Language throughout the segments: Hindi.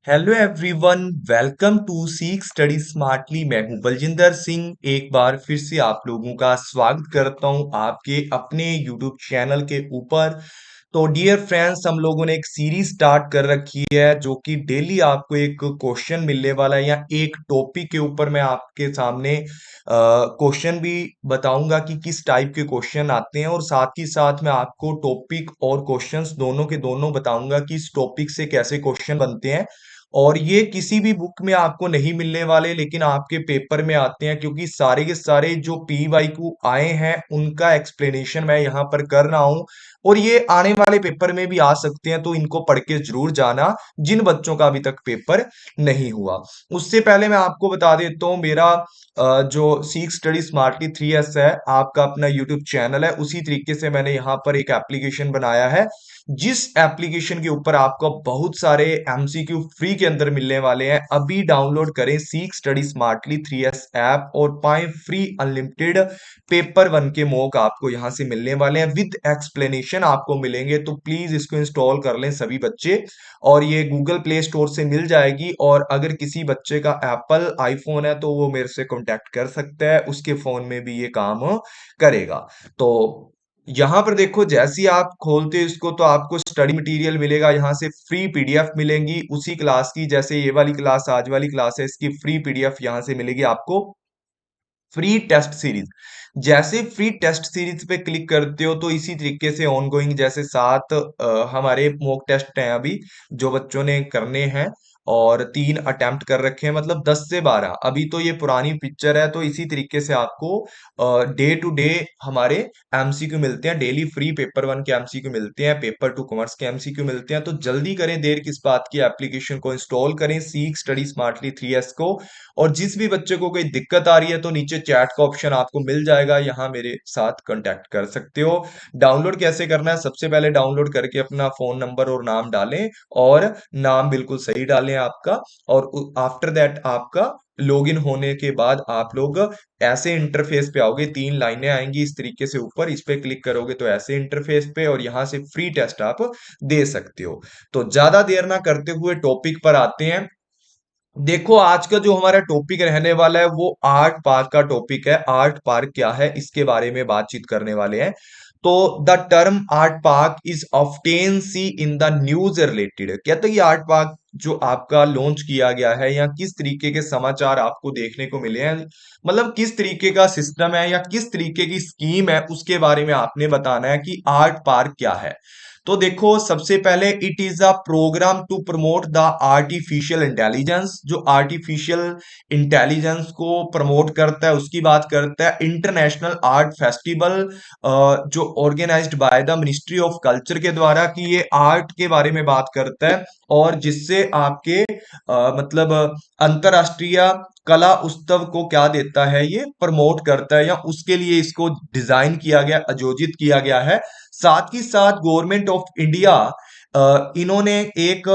हेलो एवरीवन, वेलकम टू सीख स्टडी स्मार्टली। मैं हूं बलजिंदर सिंह। एक बार फिर से आप लोगों का स्वागत करता हूं आपके अपने यूट्यूब चैनल के ऊपर। तो डियर फ्रेंड्स, हम लोगों ने एक सीरीज स्टार्ट कर रखी है जो कि डेली आपको एक क्वेश्चन मिलने वाला है या एक टॉपिक के ऊपर मैं आपके सामने क्वेश्चन भी बताऊंगा कि किस टाइप के क्वेश्चन आते हैं, और साथ ही साथ मैं आपको टॉपिक और क्वेश्चंस दोनों के दोनों बताऊंगा कि इस टॉपिक से कैसे क्वेश्चन बनते हैं। और ये किसी भी बुक में आपको नहीं मिलने वाले, लेकिन आपके पेपर में आते हैं, क्योंकि सारे के सारे जो पी वाई क्यू आए हैं उनका एक्सप्लेनेशन मैं यहाँ पर कर रहा हूँ। और ये आने वाले पेपर में भी आ सकते हैं, तो इनको पढ़ के जरूर जाना जिन बच्चों का अभी तक पेपर नहीं हुआ। उससे पहले मैं आपको बता देता हूँ, मेरा जो सीख स्टडी स्मार्टली 3S है, आपका अपना यूट्यूब चैनल है, उसी तरीके से मैंने यहाँ पर एक एप्लीकेशन बनाया है, जिस एप्लीकेशन के ऊपर आपको बहुत सारे एमसीक्यू फ्री के अंदर मिलने वाले हैं। अभी डाउनलोड करें सीख स्टडी स्मार्टली 3S ऐप और पाएं फ्री अनलिमिटेड पेपर वन के मॉक आपको यहां से मिलने वाले हैं, विद एक्सप्लेनेशन आपको मिलेंगे। तो प्लीज इसको इंस्टॉल कर लें सभी बच्चे, और ये गूगल प्ले स्टोर से मिल जाएगी। और अगर किसी बच्चे का एप्पल आईफोन है तो वो मेरे से कांटेक्ट कर सकता है, उसके फोन में भी ये काम करेगा। तो यहां पर देखो, जैसे ही आप खोलते हो इसको तो आपको स्टडी मटेरियल मिलेगा, यहां से फ्री पीडीएफ मिलेंगी उसी क्लास की। जैसे ये वाली क्लास, आज वाली क्लास है, इसकी फ्री पीडीएफ यहां से मिलेगी आपको। फ्री टेस्ट सीरीज, जैसे फ्री टेस्ट सीरीज पे क्लिक करते हो तो इसी तरीके से ऑन गोइंग, जैसे सात हमारे मॉक टेस्ट हैं अभी जो बच्चों ने करने हैं, और 3 अटेम्प्ट कर रखे हैं, मतलब 10 से 12। अभी तो ये पुरानी पिक्चर है, तो इसी तरीके से आपको डे टू डे हमारे एमसीक्यू मिलते हैं। डेली फ्री पेपर वन के एमसीक्यू मिलते हैं, पेपर टू कॉमर्स के एमसीक्यू मिलते हैं। तो जल्दी करें, देर किस बात की, एप्लीकेशन को इंस्टॉल करें सीख स्टडी स्मार्टली 3S को। और जिस भी बच्चे को कोई दिक्कत आ रही है तो नीचे चैट का ऑप्शन आपको मिल जाएगा, यहाँ मेरे साथ कांटेक्ट कर सकते हो। डाउनलोड कैसे करना है, सबसे पहले डाउनलोड करके अपना फोन नंबर और नाम डालें, और नाम बिल्कुल सही डालें आपका। और आफ्टर दैट आपका लॉगिन होने के बाद आप लोग ऐसे इंटरफेस पे आओगे, 3 लाइनें आएंगी इस तरीके से ऊपर, इस पे क्लिक करोगे तो ऐसे इंटरफेस पे, और यहां से फ्री टेस्ट आप दे सकते हो। तो ज्यादा देर ना करते हुए टॉपिक पर आते हैं। देखो, आज का जो हमारा टॉपिक रहने वाला है वो आर्ट पार्क का टॉपिक है। आर्ट पार्क क्या है इसके बारे में बातचीत करने वाले हैं। तो the term art park is often see in the news related, कहते हैं कि आर्ट पार्क जो आपका लॉन्च किया गया है, या किस तरीके के समाचार आपको देखने को मिले हैं, मतलब किस तरीके का सिस्टम है या किस तरीके की स्कीम है, उसके बारे में आपने बताना है कि आर्ट पार्क क्या है। तो देखो, सबसे पहले it is a programme to promote the artificial intelligence, जो आर्टिफिशियल इंटेलिजेंस को प्रमोट करता है उसकी बात करता है। इंटरनेशनल आर्ट फेस्टिवल जो organised by the ministry of culture के द्वारा, कि ये आर्ट के बारे में बात करता है, और जिससे आपके मतलब अंतरराष्ट्रीय कला उत्सव को क्या देता है, ये प्रमोट करता है, या उसके लिए इसको डिजाइन किया गया, आयोजित किया गया है। साथ ही साथ गवर्नमेंट ऑफ इंडिया इन्होंने एक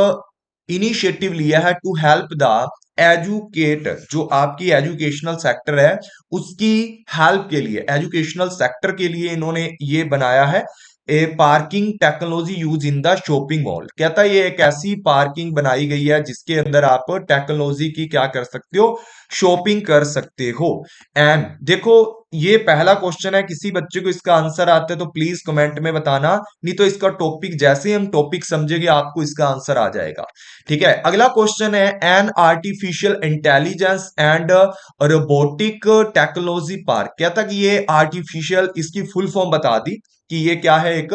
इनिशिएटिव लिया है टू हेल्प द एजुकेट, जो आपकी एजुकेशनल सेक्टर है उसकी हेल्प के लिए, एजुकेशनल सेक्टर के लिए इन्होंने ये बनाया है a parking technology use in the shopping mall. कहता है ये एक ऐसी पार्किंग बनाई गई है जिसके अंदर आप टेक्नोलॉजी की क्या कर सकते हो, शॉपिंग कर सकते हो। एंड देखो, ये पहला क्वेश्चन है, किसी बच्चे को इसका आंसर आता है तो प्लीज कमेंट में बताना, नहीं तो इसका टॉपिक जैसे ही हम टॉपिक समझेंगे आपको इसका आंसर आ जाएगा। ठीक है, अगला क्वेश्चन है an artificial intelligence and robotic technology park. कहता कि ये आर्टिफिशियल, इसकी फुल फॉर्म बता दी कि ये क्या है, एक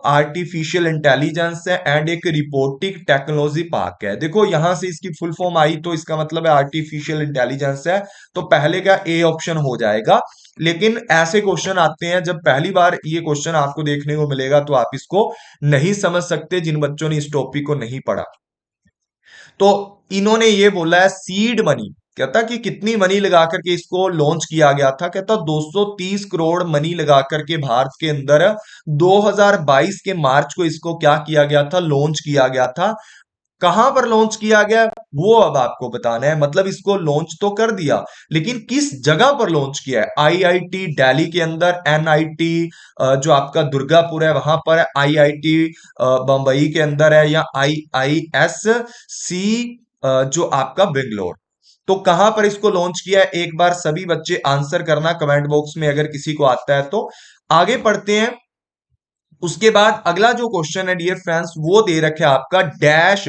आर्टिफिशियल इंटेलिजेंस है एंड एक रिपोर्टिक टेक्नोलॉजी पार्क है। देखो, यहां से इसकी फुल फॉर्म आई तो इसका मतलब है आर्टिफिशियल इंटेलिजेंस है, तो पहले का ए ऑप्शन हो जाएगा। लेकिन ऐसे क्वेश्चन आते हैं, जब पहली बार ये क्वेश्चन आपको देखने को मिलेगा तो आप इसको नहीं समझ सकते, जिन बच्चों ने इस टॉपिक को नहीं पढ़ा। तो इन्होंने ये बोला है सीड मनी, कहता कि कितनी मनी लगा करके इसको लॉन्च किया गया था, कहता 230 करोड़ मनी लगा करके भारत के अंदर 2022 के मार्च को इसको क्या किया गया था, लॉन्च किया गया था। कहां पर लॉन्च किया गया वो अब आपको बताना है। मतलब इसको लॉन्च तो कर दिया, लेकिन किस जगह पर लॉन्च किया है? आईआईटी दिल्ली के अंदर, एनआईटी जो आपका दुर्गापुर है वहां पर है, आईआईटी बंबई के अंदर है, या आईआईएससी जो आपका बेंगलोर। तो कहां पर इसको लॉन्च किया है, एक बार सभी बच्चे आंसर करना कमेंट बॉक्स में अगर किसी को आता है तो। आगे पढ़ते हैं। उसके बाद अगला जो क्वेश्चन है डियर फ्रेंड्स, वो दे रखे आपका डैश।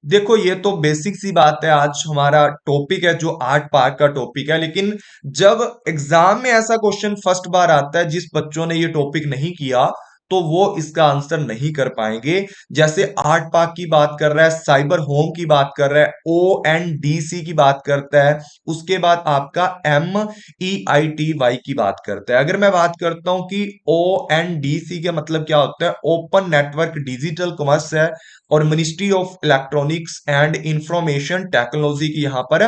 देखो ये तो बेसिक सी बात है, आज हमारा टॉपिक है जो आर्ट पार्क का टॉपिक है, लेकिन जब एग्जाम में ऐसा क्वेश्चन फर्स्ट बार आता है, जिस बच्चों ने ये टॉपिक नहीं किया तो वो इसका आंसर नहीं कर पाएंगे। जैसे आर्ट पार्क की बात कर रहा है, साइबर होम की बात कर रहा है, ONDC की बात करता है, उसके बाद आपका MEITY की बात करता है। अगर मैं बात करता हूं कि ONDC का मतलब क्या होता है, ओपन नेटवर्क डिजिटल कॉमर्स है, और ministry of electronics and information technology की यहां पर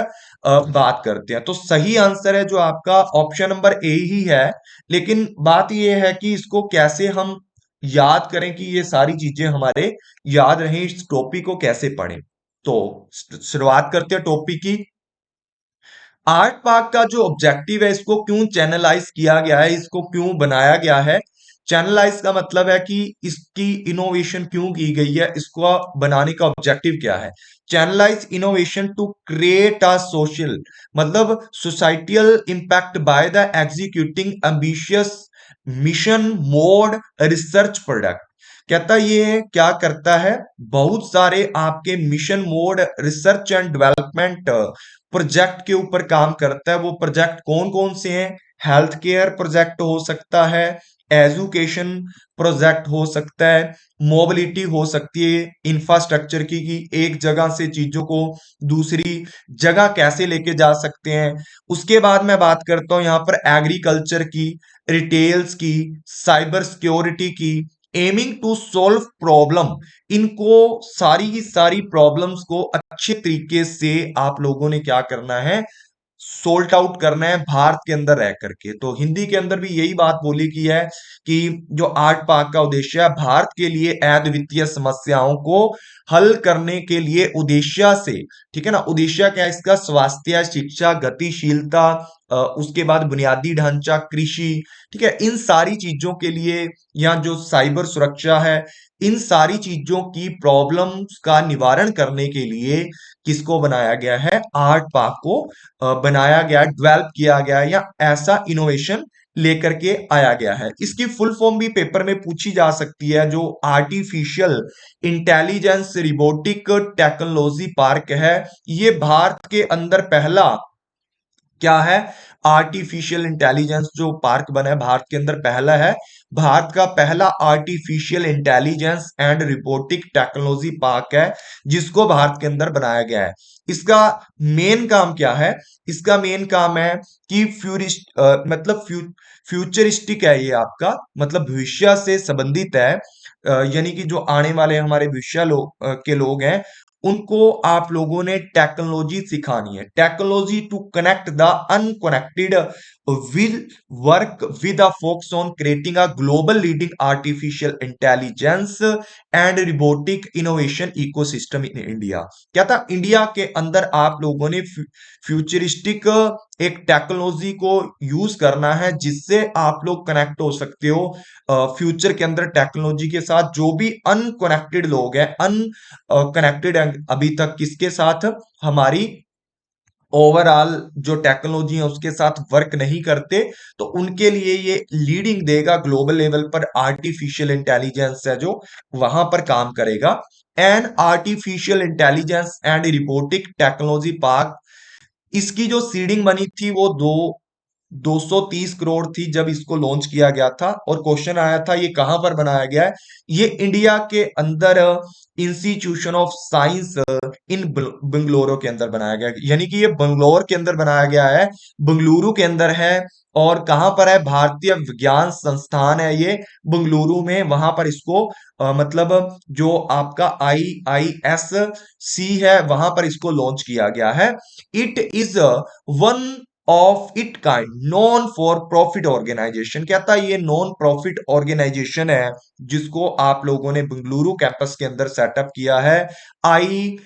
बात करते हैं। तो सही आंसर है जो आपका ऑप्शन नंबर ए ही है। लेकिन बात यह है कि इसको कैसे हम याद करें कि ये सारी चीजें हमारे याद रहें, इस टॉपिक को कैसे पढ़ें। तो शुरुआत करते हैं टॉपिक की। आर्ट पार्क का जो ऑब्जेक्टिव है, इसको क्यों चैनलाइज किया गया है, इसको क्यों बनाया गया है? चैनलाइज का मतलब है कि इसकी इनोवेशन क्यों की गई है, इसको बनाने का ऑब्जेक्टिव क्या है। Channelize innovation to create a social, मतलब societal impact by the executing ambitious mission mode research product. कहता ये क्या करता है, बहुत सारे आपके mission mode research and development project के ऊपर काम करता है। वो प्रोजेक्ट कौन कौन से हैं? हेल्थ केयर प्रोजेक्ट हो सकता है, एजुकेशन प्रोजेक्ट हो सकता है, मोबिलिटी हो सकती है, इंफ्रास्ट्रक्चर की कि एक जगह से चीजों को दूसरी जगह कैसे लेके जा सकते हैं। उसके बाद मैं बात करता हूं यहां पर एग्रीकल्चर की, रिटेल्स की, साइबर सिक्योरिटी की, एमिंग टू सॉल्व प्रॉब्लम। इनको सारी की सारी प्रॉब्लम्स को अच्छे तरीके से आप लोगों ने क्या करना है, सोल्ट आउट करना है भारत के अंदर रह करके। तो हिंदी के अंदर भी यही बात बोली की है कि जो आर्ट पार्क का उद्देश्य है, भारत के लिए अद्वितीय समस्याओं को हल करने के लिए उद्देश्य से, ठीक है ना, उद्देश्य क्या है इसका, स्वास्थ्य, शिक्षा, गतिशीलता, उसके बाद बुनियादी ढांचा, कृषि, ठीक है, इन सारी चीजों के लिए, या जो साइबर सुरक्षा है, इन सारी चीजों की प्रॉब्लम्स का निवारण करने के लिए किसको बनाया गया है, आर्ट पार्क को बनाया गया, डेवलप किया गया, या ऐसा इनोवेशन लेकर के आया गया है। इसकी फुल फॉर्म भी पेपर में पूछी जा सकती है। जो artificial intelligence robotic technology park है, ये भारत के अंदर पहला क्या है, आर्टिफिशियल इंटेलिजेंस जो पार्क बना है भारत के अंदर पहला है। भारत का पहला artificial intelligence and robotic technology park है, जिसको भारत के अंदर बनाया गया है। इसका मेन काम क्या है? इसका मेन काम है कि मतलब फ्यूचरिस्टिक है ये आपका, मतलब भविष्य से संबंधित है। यानी कि जो आने वाले हमारे भविष्य के लोग हैं, उनको आप लोगों ने टेक्नोलॉजी सिखानी है। Technology to connect the unconnected will work with a focus on creating a global leading artificial intelligence and robotic innovation ecosystem in India. क्या था, इंडिया के अंदर आप लोगों ने फ्यूचरिस्टिक एक टेक्नोलॉजी को यूज करना है, जिससे आप लोग कनेक्ट हो सकते हो फ्यूचर के अंदर टेक्नोलॉजी के साथ। जो भी अनकनेक्टेड लोग हैं, कनेक्टेड अभी तक किसके साथ, हमारी ओवरऑल जो टेक्नोलॉजी है उसके साथ वर्क नहीं करते, तो उनके लिए ये लीडिंग देगा ग्लोबल लेवल पर। आर्टिफिशियल इंटेलिजेंस है जो वहां पर काम करेगा। And artificial intelligence and robotic technology park, इसकी जो सीडिंग बनी थी वो 230 करोड़ थी जब इसको लॉन्च किया गया था। और क्वेश्चन आया था ये कहां पर बनाया गया है, ये इंडिया के अंदर इंस्टीट्यूशन ऑफ साइंस इन बंगलुरु के अंदर बनाया गया है। यानी कि ये बंगलोर के अंदर बनाया गया है, बंगलुरु के अंदर है। और कहां पर है, भारतीय विज्ञान संस्थान है ये बंगलुरु में, वहां पर इसको मतलब जो आपका IISC है वहां पर इसको लॉन्च किया गया है। It is one of it kind non for profit organisation. कहता है ये नॉन प्रॉफिट ऑर्गेनाइजेशन है जिसको आप लोगों ने बेंगलुरु कैंपस के अंदर सेटअप किया है। आई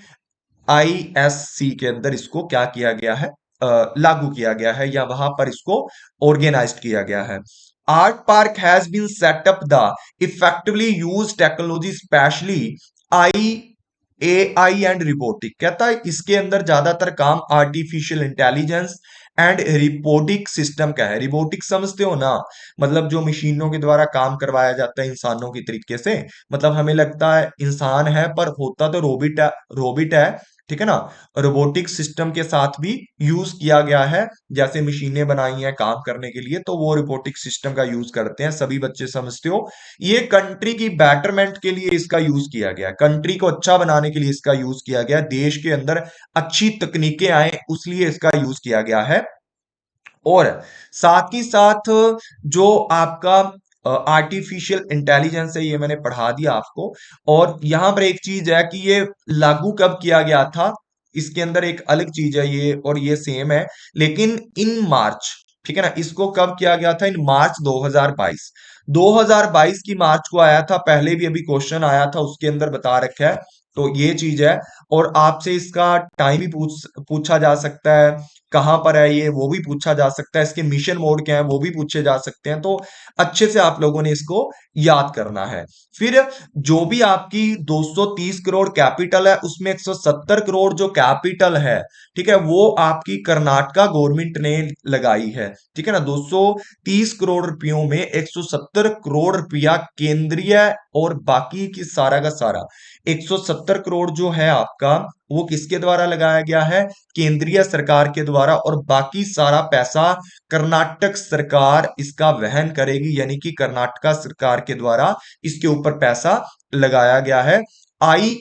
आईएससी के अंदर इसको क्या किया गया है, लागू किया गया है, या वहां पर इसको ऑर्गेनाइज किया गया है। Art park has been set up the effectively use technology specially I AI and robotic. कहता है इसके अंदर ज्यादातर काम artificial intelligence and robotic system का है। रिपोर्टिक समझते हो ना, मतलब जो मशीनों के द्वारा काम करवाया जाता है इंसानों की तरीके से। मतलब हमें लगता है इंसान है पर होता तो रोबिट है, ठीक है ना। रोबोटिक सिस्टम के साथ भी यूज किया गया है, जैसे मशीनें बनाई हैं काम करने के लिए तो वो रोबोटिक सिस्टम का यूज करते हैं, सभी बच्चे समझते हो। ये कंट्री की बेटरमेंट के लिए इसका यूज किया गया, कंट्री को अच्छा बनाने के लिए इसका यूज किया गया, देश के अंदर अच्छी तकनीकें आए उसलिए इसका यूज किया गया है। और साथ ही साथ जो आपका आर्टिफिशियल इंटेलिजेंस है ये मैंने पढ़ा दिया आपको। और यहां पर एक चीज है कि ये लागू कब किया गया था, इसके अंदर एक अलग चीज है ये और ये सेम है, लेकिन इन मार्च, ठीक है ना। इसको कब किया गया था, इन मार्च 2022। 2022 की मार्च को आया था, पहले भी अभी क्वेश्चन आया था उसके अंदर बता रखा है। तो ये चीज है। और आपसे इसका टाइम भी पूछा जा सकता है, कहां पर है ये वो भी पूछा जा सकता है, इसके मिशन मोड क्या है वो भी पूछे जा सकते हैं। तो अच्छे से आप लोगों ने इसको याद करना है। फिर जो भी आपकी 230 करोड़ कैपिटल है उसमें 170 करोड़ जो कैपिटल है, ठीक है, वो आपकी कर्नाटका गवर्नमेंट ने लगाई है, ठीक है ना। 230 करोड़ रुपयों में 170 करोड़ रुपया केंद्रीय और बाकी की सारा का सारा 170 करोड़ जो है आपका वो किसके द्वारा लगाया गया है, केंद्रीय सरकार के द्वारा। और बाकी सारा पैसा कर्नाटक सरकार इसका वहन करेगी, यानी कि कर्नाटका सरकार के द्वारा इसके ऊपर पैसा लगाया गया है। I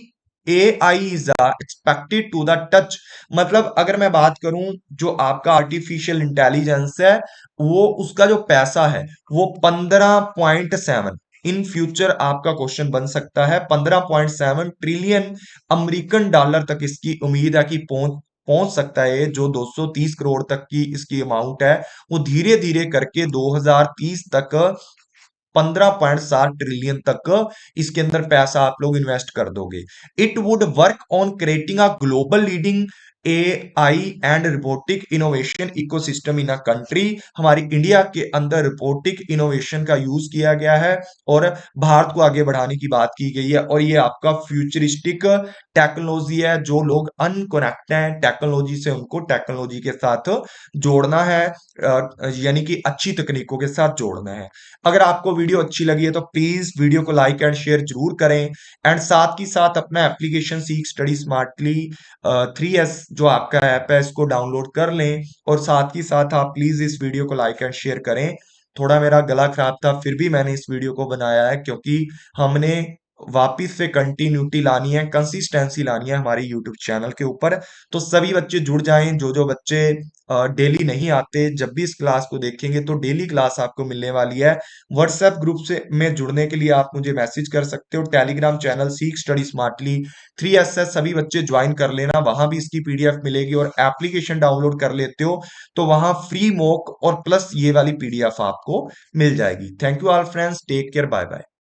AI is expected to the touch, मतलब अगर मैं बात करूं जो आपका आर्टिफिशियल इंटेलिजेंस है वो उसका जो पैसा है वो 15.7, इन फ्यूचर आपका क्वेश्चन बन सकता है, 15.7 ट्रिलियन अमेरिकन डॉलर तक इसकी उम्मीद है कि पहुंच पहुंच सकता है। जो 230 करोड़ तक की इसकी अमाउंट है वो धीरे धीरे करके 2030 तक 15.7 ट्रिलियन तक इसके अंदर पैसा आप लोग इन्वेस्ट कर दोगे। It would work on creating a global leading AI and robotic innovation ecosystem in a country. हमारी इंडिया के अंदर रोबोटिक इनोवेशन का यूज किया गया है और भारत को आगे बढ़ाने की बात की गई है। और ये आपका फ्यूचरिस्टिक टेक्नोलॉजी है, जो लोग अनकनेक्ट हैं टेक्नोलॉजी से उनको टेक्नोलॉजी के साथ जोड़ना है, यानी कि अच्छी तकनीकों के साथ जोड़ना है। अगर आपको वीडियो अच्छी लगी है तो प्लीज वीडियो को लाइक एंड शेयर जरूर करें। एंड साथ ही साथ अपना एप्लीकेशन सीख स्टडी स्मार्टली 3S जो आपका ऐप है इसको डाउनलोड कर लें। और साथ ही साथ आप प्लीज इस वीडियो को लाइक एंड शेयर करें। थोड़ा मेरा गला खराब था फिर भी मैंने इस वीडियो को बनाया है, क्योंकि हमने वापिस से कंटिन्यूटी लानी है, कंसिस्टेंसी लानी है हमारे यूट्यूब चैनल के ऊपर। तो सभी बच्चे जुड़ जाएं, जो जो बच्चे डेली नहीं आते, जब भी इस क्लास को देखेंगे तो डेली क्लास आपको मिलने वाली है। व्हाट्सएप ग्रुप से में जुड़ने के लिए आप मुझे मैसेज कर सकते हो। टेलीग्राम चैनल सीख स्टडी स्मार्टली 3SS सभी बच्चे ज्वाइन कर लेना, वहां भी इसकी PDF मिलेगी। और एप्लीकेशन डाउनलोड कर लेते हो तो वहां फ्री मॉक और प्लस ये वाली PDF आपको मिल जाएगी। Thank you all friends, take care, bye bye.